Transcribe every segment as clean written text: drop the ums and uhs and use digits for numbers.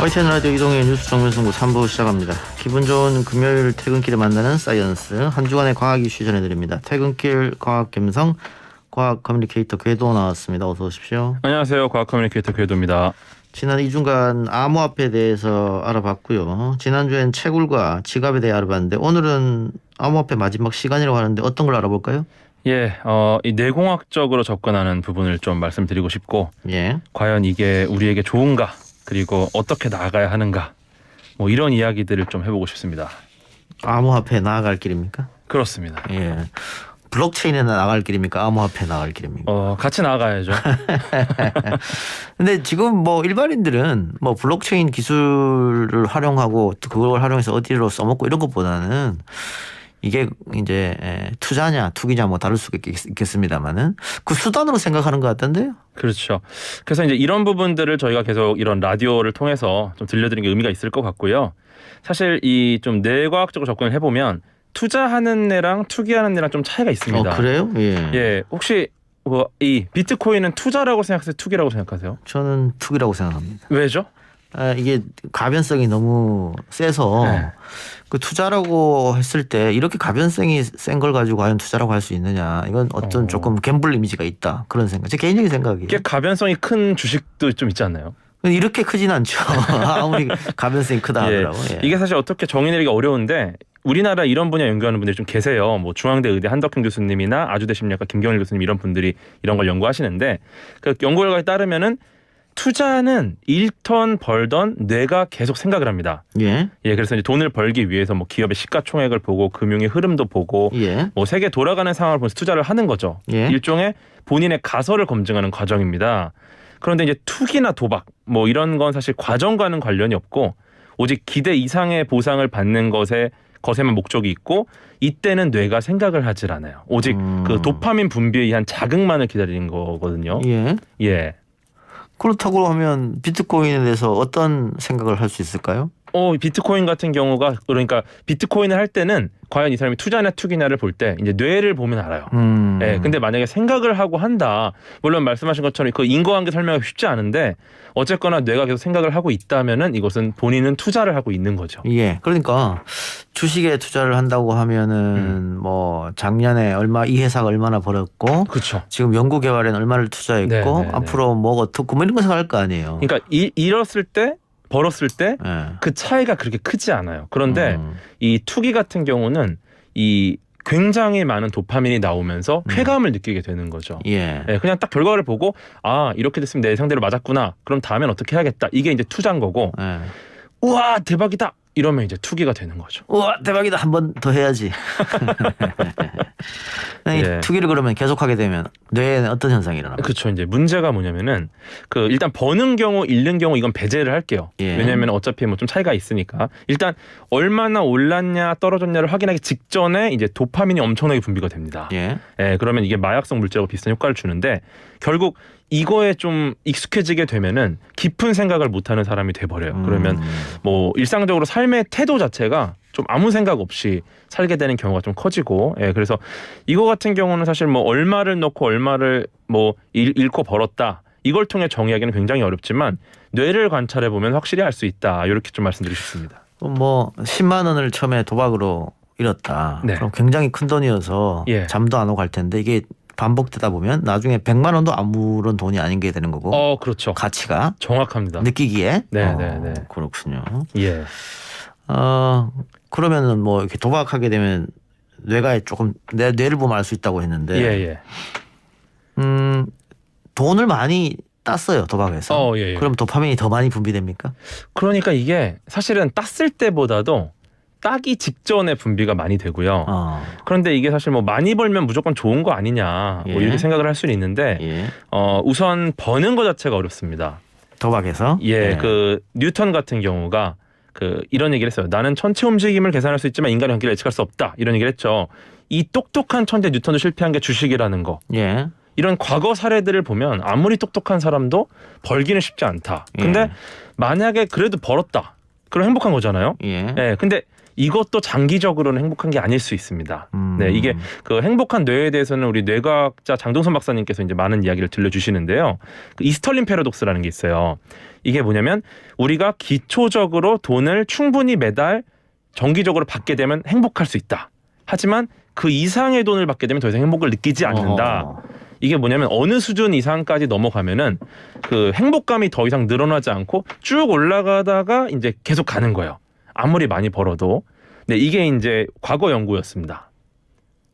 YTN 라디오 이동의 뉴스 정면승부 3부 시작합니다. 기분 좋은 금요일 퇴근길에 만나는 사이언스, 한 주간의 과학 이슈 전해드립니다. 퇴근길 과학 감성 과학 커뮤니케이터 궤도 나왔습니다. 어서 오십시오. 안녕하세요. 과학 커뮤니케이터 궤도입니다. 지난 2주간 암호화폐에 대해서 알아봤고요. 지난주엔 채굴과 지갑에 대해 알아봤는데 오늘은 암호화폐 마지막 시간이라고 하는데 어떤 걸 알아볼까요? 예, 이 내공학적으로 접근하는 부분을 좀 말씀드리고 싶고, 예. 과연 이게 우리에게 좋은가, 그리고 어떻게 나아가야 하는가, 뭐 이런 이야기들을 좀 해보고 싶습니다. 암호화폐에 나아갈 길입니까? 그렇습니다. 예. 블록체인에 나갈 길입니까? 암호화폐에 나갈 길입니까? 같이 나아가야죠. 근데 지금 뭐 일반인들은 뭐 블록체인 기술을 활용하고 그걸 활용해서 어디로 써먹고 이런 것보다는 이게 이제 투자냐 투기냐 뭐 다를 수가 있겠습니다만은 그 수단으로 생각하는 것 같던데요. 그렇죠. 그래서 이제 이런 부분들을 저희가 계속 이런 라디오를 통해서 좀 들려드리는 게 의미가 있을 것 같고요. 사실 이 좀 뇌과학적으로 접근을 해보면 투자하는 애랑 투기하는 애랑 좀 차이가 있습니다. 그래요? 예. 예, 혹시 뭐 이 비트코인은 투자라고 생각하세요? 투기라고 생각하세요? 저는 투기라고 생각합니다. 왜죠? 이게 가변성이 너무 세서 네. 그 투자라고 했을 때 이렇게 가변성이 센 걸 가지고 과연 투자라고 할 수 있느냐, 이건 어떤 조금 갬블 이미지가 있다, 그런 생각. 제 개인적인 생각이에요. 이게 가변성이 큰 주식도 좀 있지 않나요? 이렇게 크진 않죠. 아무리 가변성이 크다 하더라고. 예. 이게 사실 어떻게 정의내리기가 어려운데 우리나라 이런 분야 연구하는 분들이 좀 계세요. 뭐 중앙대 의대 한덕형 교수님이나 아주대 심리학과 김경일 교수님 이런 분들이 이런 걸 연구하시는데 그 연구 결과에 따르면은 투자는 잃던 벌던 뇌가 계속 생각을 합니다. 예. 예, 그래서 이제 돈을 벌기 위해서 뭐 기업의 시가총액을 보고 금융의 흐름도 보고 예. 뭐 세계 돌아가는 상황을 보면서 투자를 하는 거죠. 예. 일종의 본인의 가설을 검증하는 과정입니다. 그런데 이제 투기나 도박 뭐 이런 건 사실 과정과는 관련이 없고 오직 기대 이상의 보상을 받는 것에만 목적이 있고 이때는 뇌가 생각을 하질 않아요. 오직 그 도파민 분비에 의한 자극만을 기다리는 거거든요. 예. 예. 그렇다고 하면 비트코인에 대해서 어떤 생각을 할 수 있을까요? 비트코인 같은 경우가 그러니까 비트코인을 할 때는 과연 이 사람이 투자냐 투기냐를 볼 때 이제 뇌를 보면 알아요. 예, 근데 만약에 생각을 하고 한다. 물론 말씀하신 것처럼 그 인과관계 설명하기 쉽지 않은데 어쨌거나 뇌가 계속 생각을 하고 있다면은 이것은 본인은 투자를 하고 있는 거죠. 예. 그러니까 주식에 투자를 한다고 하면은 뭐 작년에 이 회사가 얼마나 벌었고 그렇죠. 지금 연구 개발에는 얼마를 투자했고 네. 앞으로 뭐가 어떻고 뭐 이런 거 생각할 거 아니에요. 그러니까 잃었을 때 벌었을 때 그 예. 차이가 그렇게 크지 않아요. 그런데 이 투기 같은 경우는 이 굉장히 많은 도파민이 나오면서 쾌감을 느끼게 되는 거죠. 예. 예, 그냥 딱 결과를 보고 이렇게 됐으면 내 예상대로 맞았구나. 그럼 다음엔 어떻게 해야겠다. 이게 이제 투자인 거고 예. 우와 대박이다. 이러면 이제 투기가 되는 거죠. 우와 대박이다, 한 번 더 해야지. 예. 투기를 그러면 계속하게 되면 뇌에는 어떤 현상이 일어납니까? 그렇죠. 이제 문제가 뭐냐면은 그 일단 버는 경우 잃는 경우 이건 배제를 할게요. 예. 왜냐하면 어차피 뭐 좀 차이가 있으니까 일단 얼마나 올랐냐 떨어졌냐를 확인하기 직전에 이제 도파민이 엄청나게 분비가 됩니다. 예. 예, 그러면 이게 마약성 물질하고 비슷한 효과를 주는데 결국 이거에 좀 익숙해지게 되면은 깊은 생각을 못하는 사람이 돼버려요. 그러면 뭐 일상적으로 삶의 태도 자체가 좀 아무 생각 없이 살게 되는 경우가 좀 커지고, 예, 그래서 이거 같은 경우는 사실 뭐 얼마를 넣고 얼마를 뭐 잃고 벌었다 이걸 통해 정의하기는 굉장히 어렵지만 뇌를 관찰해 보면 확실히 알 수 있다. 이렇게 좀 말씀드리고 싶습니다. 뭐 10만 원을 처음에 도박으로 잃었다. 네. 그럼 굉장히 큰 돈이어서 예. 잠도 안 오고 할 텐데 이게 반복되다 보면 나중에 100만 원도 아무런 돈이 아닌 게 되는 거고. 그렇죠. 가치가 정확합니다. 느끼기에. 네. 그렇군요. 예. 그러면은 뭐 이렇게 도박하게 되면 뇌가 조금 내 뇌를 보면 알 수 있다고 했는데. 예. 돈을 많이 땄어요, 도박에서. 예. 그럼 도파민이 더 많이 분비됩니까? 그러니까 이게 사실은 땄을 때보다도 따기 직전에 분비가 많이 되고요. 그런데 이게 사실 뭐 많이 벌면 무조건 좋은 거 아니냐 뭐 예. 이렇게 생각을 할 수는 있는데 예. 우선 버는 것 자체가 어렵습니다. 도박에서. 예, 그 뉴턴 같은 경우가 그 이런 얘기를 했어요. 나는 천체 움직임을 계산할 수 있지만 인간의 관계를 예측할 수 없다. 이런 얘기를 했죠. 이 똑똑한 천재 뉴턴도 실패한 게 주식이라는 거. 예. 이런 과거 사례들을 보면 아무리 똑똑한 사람도 벌기는 쉽지 않다. 근데 만약에 그래도 벌었다. 그럼 행복한 거잖아요. 예. 예, 근데 이것도 장기적으로는 행복한 게 아닐 수 있습니다. 네, 이게 그 행복한 뇌에 대해서는 우리 뇌과학자 장동선 박사님께서 이제 많은 이야기를 들려주시는데요. 그 이스털린 패러독스라는 게 있어요. 이게 뭐냐면 우리가 기초적으로 돈을 충분히 매달 정기적으로 받게 되면 행복할 수 있다. 하지만 그 이상의 돈을 받게 되면 더 이상 행복을 느끼지 않는다. 이게 뭐냐면 어느 수준 이상까지 넘어가면은 그 행복감이 더 이상 늘어나지 않고 쭉 올라가다가 이제 계속 가는 거예요. 아무리 많이 벌어도. 네, 이게 이제 과거 연구였습니다.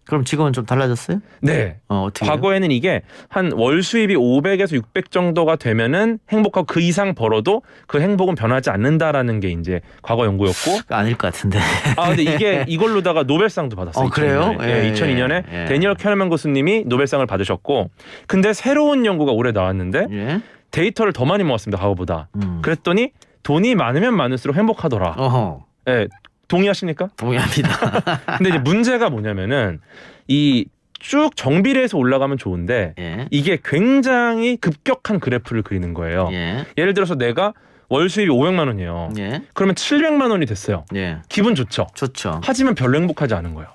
그럼 지금은 좀 달라졌어요? 네. 어떻게? 과거에는 이게 한 월 수입이 500에서 600 정도가 되면은 행복하고 그 이상 벌어도 그 행복은 변하지 않는다라는 게 이제 과거 연구였고. 아닐 것 같은데. 근데 이게 이걸로다가 노벨상도 받았어요. 그래요? 2002년에. 2002년에 데니얼 캐널만 교수님이 노벨상을 받으셨고, 근데 새로운 연구가 올해 나왔는데 예? 데이터를 더 많이 모았습니다. 과거보다. 그랬더니 돈이 많으면 많을수록 행복하더라. 네, 동의하십니까? 동의합니다. 근데 이제 문제가 뭐냐면은 이 쭉 정비를 해서 올라가면 좋은데 예. 이게 굉장히 급격한 그래프를 그리는 거예요. 예. 예를 들어서 내가 월 수입이 500만 원이에요. 예. 그러면 700만 원이 됐어요. 예. 기분 좋죠. 좋죠. 하지만 별로 행복하지 않은 거예요.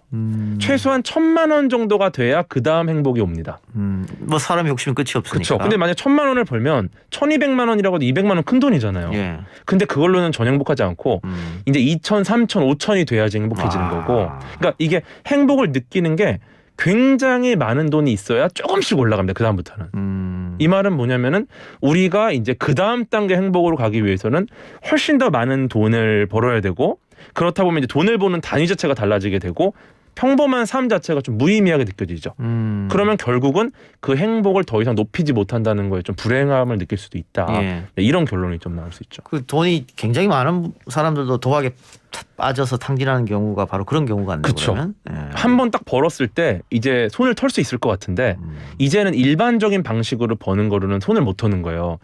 최소한 1000만 원 정도가 돼야 그 다음 행복이 옵니다. 뭐 사람이 욕심은 끝이 없으니까. 그렇죠. 근데 만약 1000만 원을 벌면 1200만 원이라고 해도 200만 원 큰 돈이잖아요. 예. 근데 그걸로는 전혀 행복하지 않고 이제 2000, 3000, 5000이 돼야지 행복해지는 거고. 그러니까 이게 행복을 느끼는 게 굉장히 많은 돈이 있어야 조금씩 올라갑니다. 그 다음부터는. 이 말은 뭐냐면은 우리가 이제 그 다음 단계 행복으로 가기 위해서는 훨씬 더 많은 돈을 벌어야 되고, 그렇다 보면 이제 돈을 버는 단위 자체가 달라지게 되고 평범한 삶 자체가 좀 무의미하게 느껴지죠. 그러면 결국은 그 행복을 더 이상 높이지 못한다는 거에 좀 불행함을 느낄 수도 있다. 예. 네, 이런 결론이 좀 나올 수 있죠. 그 돈이 굉장히 많은 사람들도 도박에 빠져서 탕진하는 경우가 바로 그런 경우가 안 돼요. 그쵸. 그러면 예. 한 번 딱 벌었을 때 이제 손을 털 수 있을 것 같은데 이제는 일반적인 방식으로 버는 거로는 손을 못 터는 거예요.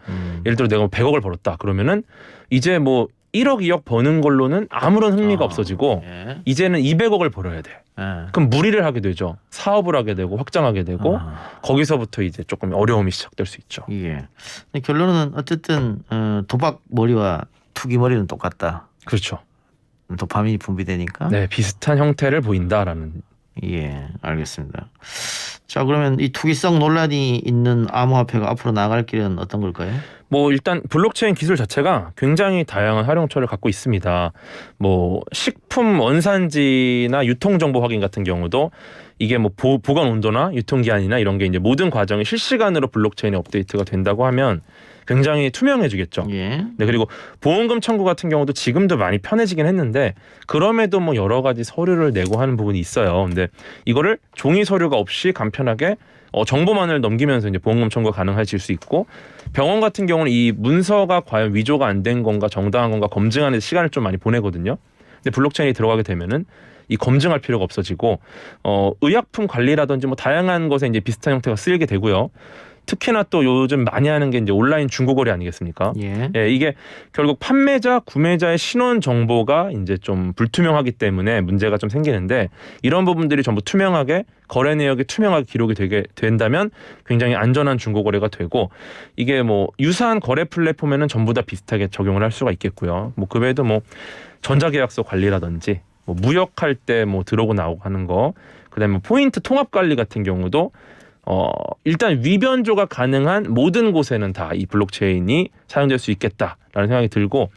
예를 들어 내가 100억을 벌었다. 그러면은 이제 뭐 1억, 2억 버는 걸로는 아무런 흥미가 없어지고 예. 이제는 200억을 벌어야 돼. 예. 그럼 무리를 하게 되죠. 사업을 하게 되고 확장하게 되고 거기서부터 이제 조금 어려움이 시작될 수 있죠. 예. 근데 결론은 어쨌든 도박 머리와 투기 머리는 똑같다. 그렇죠. 도파민이 분비되니까. 네, 비슷한 형태를 보인다라는. 예, 알겠습니다. 자, 그러면 이 투기성 논란이 있는 암호화폐가 앞으로 나갈 길은 어떤 걸까요? 뭐 일단 블록체인 기술 자체가 굉장히 다양한 활용처를 갖고 있습니다. 뭐 식품 원산지나 유통 정보 확인 같은 경우도 이게 뭐 보관 온도나 유통 기한이나 이런 게 이제 모든 과정이 실시간으로 블록체인에 업데이트가 된다고 하면 굉장히 투명해지겠죠. 예. 네, 그리고 보험금 청구 같은 경우도 지금도 많이 편해지긴 했는데 그럼에도 뭐 여러 가지 서류를 내고 하는 부분이 있어요. 근데 이거를 종이 서류가 없이 간편하게 정보만을 넘기면서 이제 보험금 청구가 가능해질 수 있고, 병원 같은 경우는 이 문서가 과연 위조가 안 된 건가 정당한 건가 검증하는 데 시간을 좀 많이 보내거든요. 근데 블록체인이 들어가게 되면은 이 검증할 필요가 없어지고 의약품 관리라든지 뭐 다양한 것에 이제 비슷한 형태가 쓰이게 되고요. 특히나 또 요즘 많이 하는 게 이제 온라인 중고거래 아니겠습니까? 예. 예, 이게 결국 판매자, 구매자의 신원 정보가 이제 좀 불투명하기 때문에 문제가 좀 생기는데, 이런 부분들이 전부 투명하게 거래 내역이 투명하게 기록이 되게 된다면 굉장히 안전한 중고거래가 되고, 이게 뭐 유사한 거래 플랫폼에는 전부 다 비슷하게 적용을 할 수가 있겠고요. 뭐 그 외에도 뭐 전자계약서 관리라든지 뭐 무역할 때 뭐 들어오고 나오고 하는 거, 그다음에 뭐 포인트 통합 관리 같은 경우도 일단 위변조가 가능한 모든 곳에는 다 이 블록체인이 사용될 수 있겠다라는 생각이 들고,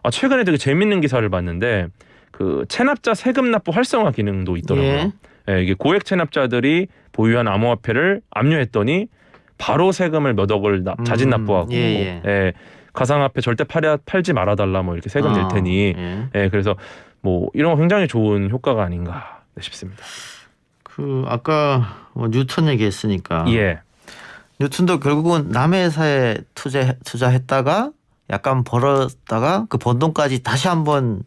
최근에 되게 재밌는 기사를 봤는데 그 체납자 세금 납부 활성화 기능도 있더라고요. 예. 예, 이게 고액 체납자들이 보유한 암호화폐를 압류했더니 바로 세금을 몇 억을 자진 납부하고 예, 가상화폐 절대 팔지 말아달라 뭐 이렇게 세금 낼 테니 예, 그래서 뭐 이런 거 굉장히 좋은 효과가 아닌가 싶습니다. 그 아까 뭐 뉴턴 얘기했으니까. 예. 뉴턴도 결국은 남의 회사에 투자했다가 약간 벌었다가 그 번 돈까지 다시 한번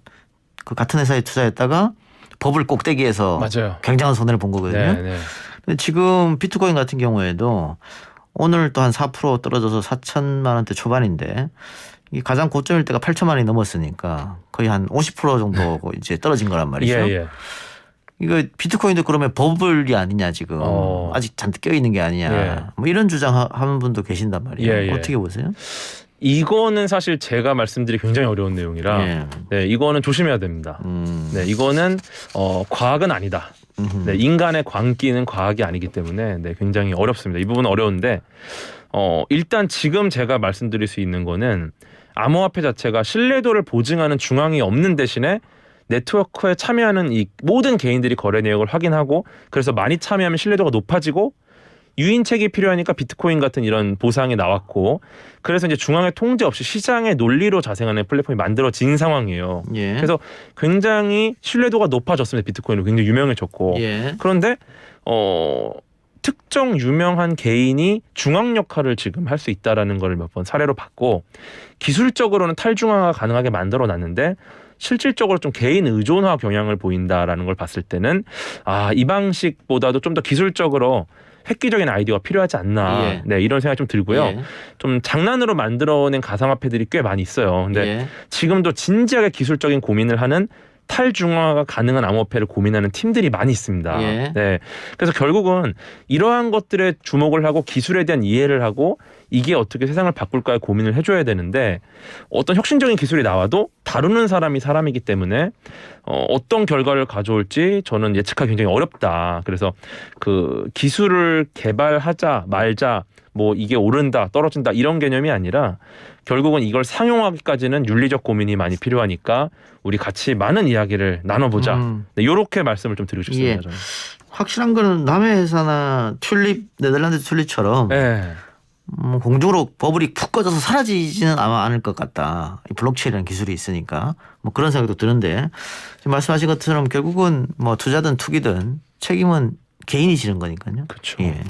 그 같은 회사에 투자했다가 버블 꼭대기에서 맞아요. 굉장한 손해를 본 거거든요. 네. 근데 지금 비트코인 같은 경우에도 오늘 또 한 4% 떨어져서 4천만 원대 초반인데 이 가장 고점일 때가 8천만 원이 넘었으니까 거의 한 50% 정도 이제 떨어진 거란 말이죠. 예. 이거 비트코인도 그러면 버블이 아니냐 지금 아직 잔뜩 껴 있는 게 아니냐 뭐 이런 주장하는 분도 계신단 말이에요. 예. 어떻게 보세요? 이거는 사실 제가 말씀드리기 굉장히 어려운 내용이라 예. 네, 이거는 조심해야 됩니다. 네, 이거는 과학은 아니다. 네, 인간의 광기는 과학이 아니기 때문에 네, 굉장히 어렵습니다. 이 부분은 어려운데 일단 지금 제가 말씀드릴 수 있는 거는 암호화폐 자체가 신뢰도를 보증하는 중앙이 없는 대신에 네트워크에 참여하는 이 모든 개인들이 거래 내역을 확인하고 그래서 많이 참여하면 신뢰도가 높아지고 유인책이 필요하니까 비트코인 같은 이런 보상이 나왔고 그래서 이제 중앙의 통제 없이 시장의 논리로 자생하는 플랫폼이 만들어진 상황이에요. 예. 그래서 굉장히 신뢰도가 높아졌습니다. 비트코인으로 굉장히 유명해졌고 예. 그런데 특정 유명한 개인이 중앙 역할을 지금 할 수 있다라는 걸 몇 번 사례로 봤고 기술적으로는 탈중앙화가 가능하게 만들어놨는데 실질적으로 좀 개인 의존화 경향을 보인다라는 걸 봤을 때는 이 방식보다도 좀 더 기술적으로 획기적인 아이디어가 필요하지 않나 예. 네, 이런 생각이 좀 들고요. 예. 좀 장난으로 만들어낸 가상화폐들이 꽤 많이 있어요. 근데 예. 지금도 진지하게 기술적인 고민을 하는 탈중앙화가 가능한 암호화폐를 고민하는 팀들이 많이 있습니다. 예. 네, 그래서 결국은 이러한 것들에 주목을 하고 기술에 대한 이해를 하고 이게 어떻게 세상을 바꿀까에 고민을 해줘야 되는데 어떤 혁신적인 기술이 나와도 다루는 사람이 사람이기 때문에 어떤 결과를 가져올지 저는 예측하기 굉장히 어렵다. 그래서 그 기술을 개발하자 말자 뭐 이게 오른다 떨어진다 이런 개념이 아니라 결국은 이걸 상용하기까지는 윤리적 고민이 많이 필요하니까 우리 같이 많은 이야기를 나눠보자. 네, 이렇게 말씀을 좀 드리고 싶습니다. 예. 저는. 확실한 거는 남의 회사나 튤립 네덜란드 튤립처럼 네. 공중으로 버블이 푹 꺼져서 사라지지는 아마 않을 것 같다. 이 블록체인이라는 기술이 있으니까 뭐 그런 생각도 드는데 지금 말씀하신 것처럼 결국은 뭐 투자든 투기든 책임은 개인이 지는 거니까요. 그렇죠. 예.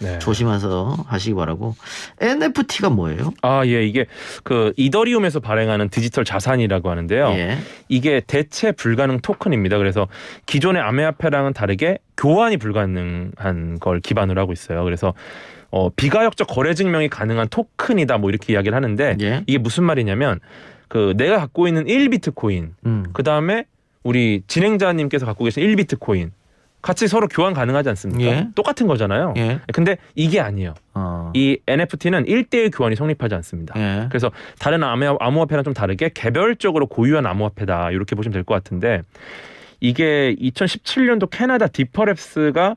네. 조심해서 하시기 바라고. NFT가 뭐예요? 예, 이게 그 이더리움에서 발행하는 디지털 자산이라고 하는데요. 예. 이게 대체 불가능 토큰입니다. 그래서 기존의 암호화폐랑은 다르게 교환이 불가능한 걸 기반으로 하고 있어요. 그래서 비가역적 거래 증명이 가능한 토큰이다 뭐 이렇게 이야기를 하는데 예. 이게 무슨 말이냐면 그 내가 갖고 있는 1비트코인 그다음에 우리 진행자님께서 갖고 계신 1비트코인 같이 서로 교환 가능하지 않습니까? 예. 똑같은 거잖아요. 예. 근데 이게 아니에요. 이 NFT는 1대1 교환이 성립하지 않습니다. 예. 그래서 다른 암호화폐랑 좀 다르게 개별적으로 고유한 암호화폐다 이렇게 보시면 될 것 같은데 이게 2017년도 캐나다 디퍼랩스가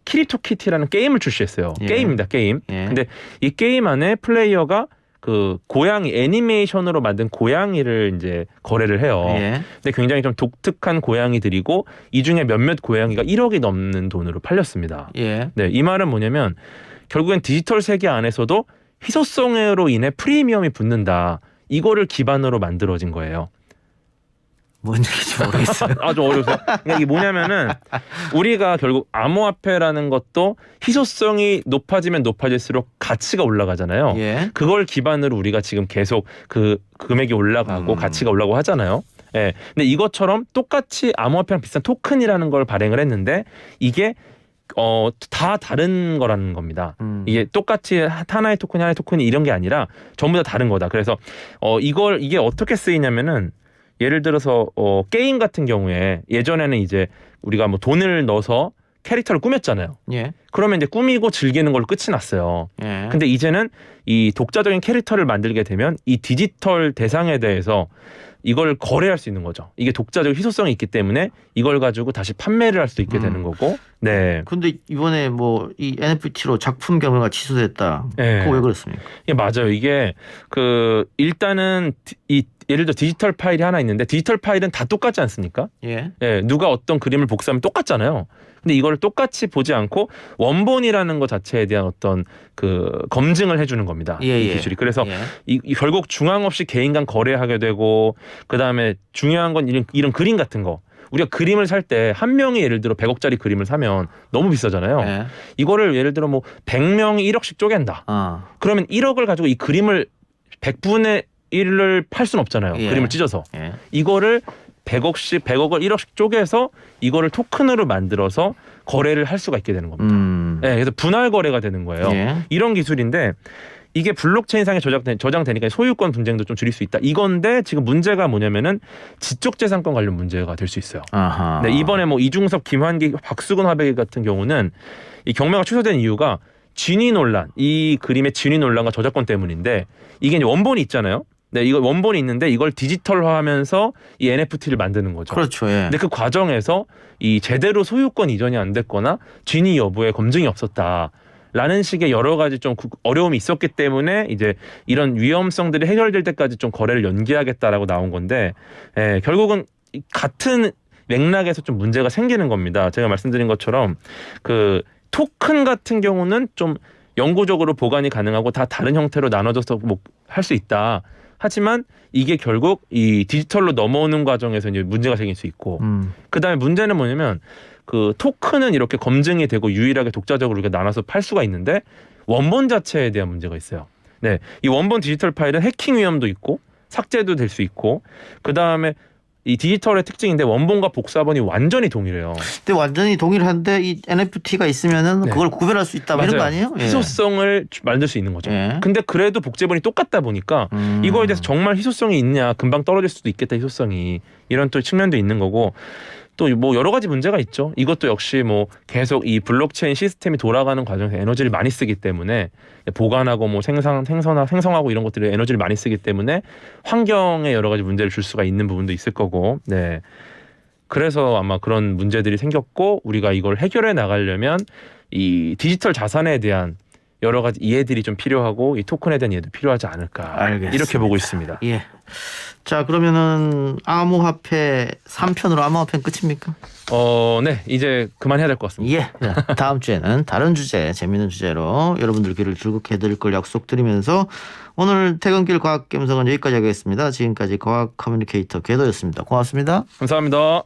키리토키티라는 게임을 출시했어요. 예. 게임입니다. 게임. 예. 근데 이 게임 안에 플레이어가 그 고양이 애니메이션으로 만든 고양이를 이제 거래를 해요. 예. 근데 굉장히 좀 독특한 고양이들이고 이 중에 몇몇 고양이가 1억이 넘는 돈으로 팔렸습니다. 예. 네, 이 말은 뭐냐면 결국엔 디지털 세계 안에서도 희소성으로 인해 프리미엄이 붙는다. 이거를 기반으로 만들어진 거예요. 뭔 얘기인지 모르겠어요. 좀 어려우세요? 그러니까 이게 뭐냐면은 우리가 결국 암호화폐라는 것도 희소성이 높아지면 높아질수록 가치가 올라가잖아요. 예. 그걸 기반으로 우리가 지금 계속 그 금액이 올라가고 가치가 올라가고 하잖아요. 예. 근데 이것처럼 똑같이 암호화폐랑 비슷한 토큰이라는 걸 발행을 했는데 이게 다 다른 거라는 겁니다. 이게 똑같이 하나의 토큰이 이런 게 아니라 전부 다 다른 거다. 그래서 이게 어떻게 쓰이냐면은 예를 들어서 게임 같은 경우에 예전에는 이제 우리가 뭐 돈을 넣어서 캐릭터를 꾸몄잖아요. 예. 그러면 이제 꾸미고 즐기는 걸로 끝이 났어요. 예. 근데 이제는 이 독자적인 캐릭터를 만들게 되면 이 디지털 대상에 대해서 이걸 거래할 수 있는 거죠. 이게 독자적 희소성이 있기 때문에 이걸 가지고 다시 판매를 할 수 있게 되는 거고. 네. 근데 이번에 뭐 이 NFT로 작품 경매가 취소됐다. 네. 그거 왜 그렇습니까? 예, 맞아요. 이게 일단은 예를 들어 디지털 파일이 하나 있는데 디지털 파일은 다 똑같지 않습니까? 예. 예, 누가 어떤 그림을 복사하면 똑같잖아요. 근데 이걸 똑같이 보지 않고 원본이라는 것 자체에 대한 어떤 그 검증을 해주는 겁니다. 예, 이 예. 기술이. 그래서 예. 이 결국 중앙 없이 개인 간 거래하게 되고 그 다음에 중요한 건 이런 그림 같은 거. 우리가 그림을 살 때 한 명이 예를 들어 100억짜리 그림을 사면 너무 비싸잖아요. 예. 이거를 예를 들어 뭐 100명이 1억씩 쪼갠다. 그러면 1억을 가지고 이 그림을 100분의 1을 팔 수는 없잖아요. 예. 그림을 찢어서. 예. 이거를 100억을 1억씩 쪼개서 이거를 토큰으로 만들어서 거래를 할 수가 있게 되는 겁니다. 네, 그래서 분할 거래가 되는 거예요. 예. 이런 기술인데 이게 블록체인상에 저장되니까 소유권 분쟁도 좀 줄일 수 있다. 이건데 지금 문제가 뭐냐면은 지적재산권 관련 문제가 될 수 있어요. 아하. 네, 이번에 뭐 이중섭, 김환기, 박수근 화백이 같은 경우는 이 경매가 취소된 이유가 진위 논란, 이 그림의 진위 논란과 저작권 때문인데 이게 이제 원본이 있잖아요. 네, 이거 원본이 있는데 이걸 디지털화하면서 이 NFT를 만드는 거죠. 그렇죠. 예. 근데 그 과정에서 이 제대로 소유권 이전이 안 됐거나 진위 여부에 검증이 없었다라는 식의 여러 가지 좀 어려움이 있었기 때문에 이제 이런 위험성들이 해결될 때까지 좀 거래를 연기하겠다라고 나온 건데, 결국은 같은 맥락에서 좀 문제가 생기는 겁니다. 제가 말씀드린 것처럼 그 토큰 같은 경우는 좀 영구적으로 보관이 가능하고 다 다른 형태로 나눠져서 뭐 할 수 있다. 하지만 이게 결국 이 디지털로 넘어오는 과정에서 이제 문제가 생길 수 있고, 그다음에 문제는 뭐냐면 그 토큰은 이렇게 검증이 되고 유일하게 독자적으로 우리가 나눠서 팔 수가 있는데 원본 자체에 대한 문제가 있어요. 네, 이 원본 디지털 파일은 해킹 위험도 있고 삭제도 될 수 있고, 그다음에 이 디지털의 특징인데 원본과 복사본이 완전히 동일해요. 근데 완전히 동일한데 이 NFT가 있으면은 네. 그걸 구별할 수 있다 뭐 이런 거 아니에요? 예. 희소성을 만들 수 있는 거죠. 예. 근데 그래도 복제본이 똑같다 보니까 이거에 대해서 정말 희소성이 있냐, 금방 떨어질 수도 있겠다, 희소성이, 이런 또 측면도 있는 거고, 또 뭐 여러 가지 문제가 있죠. 이것도 역시 뭐 계속 이 블록체인 시스템이 돌아가는 과정에서 에너지를 많이 쓰기 때문에, 보관하고 뭐 생성하고 이런 것들이 에너지를 많이 쓰기 때문에 환경에 여러 가지 문제를 줄 수가 있는 부분도 있을 거고, 네. 그래서 아마 그런 문제들이 생겼고, 우리가 이걸 해결해 나가려면 이 디지털 자산에 대한 여러 가지 이해들이 좀 필요하고, 이 토큰에 대한 이해도 필요하지 않을까, 알겠습니다. 이렇게 보고 있습니다. 예. 자, 그러면은 암호화폐 3편으로 암호화폐는 끝입니까? 네, 이제 그만해야 될 것 같습니다. 예. 자, 다음 주에는 다른 주제, 재미있는 주제로 여러분들 귀를 즐겁게 해드릴 걸 약속드리면서 오늘 퇴근길 과학감성은 여기까지 하겠습니다. 지금까지 과학 커뮤니케이터 궤도였습니다. 고맙습니다. 감사합니다.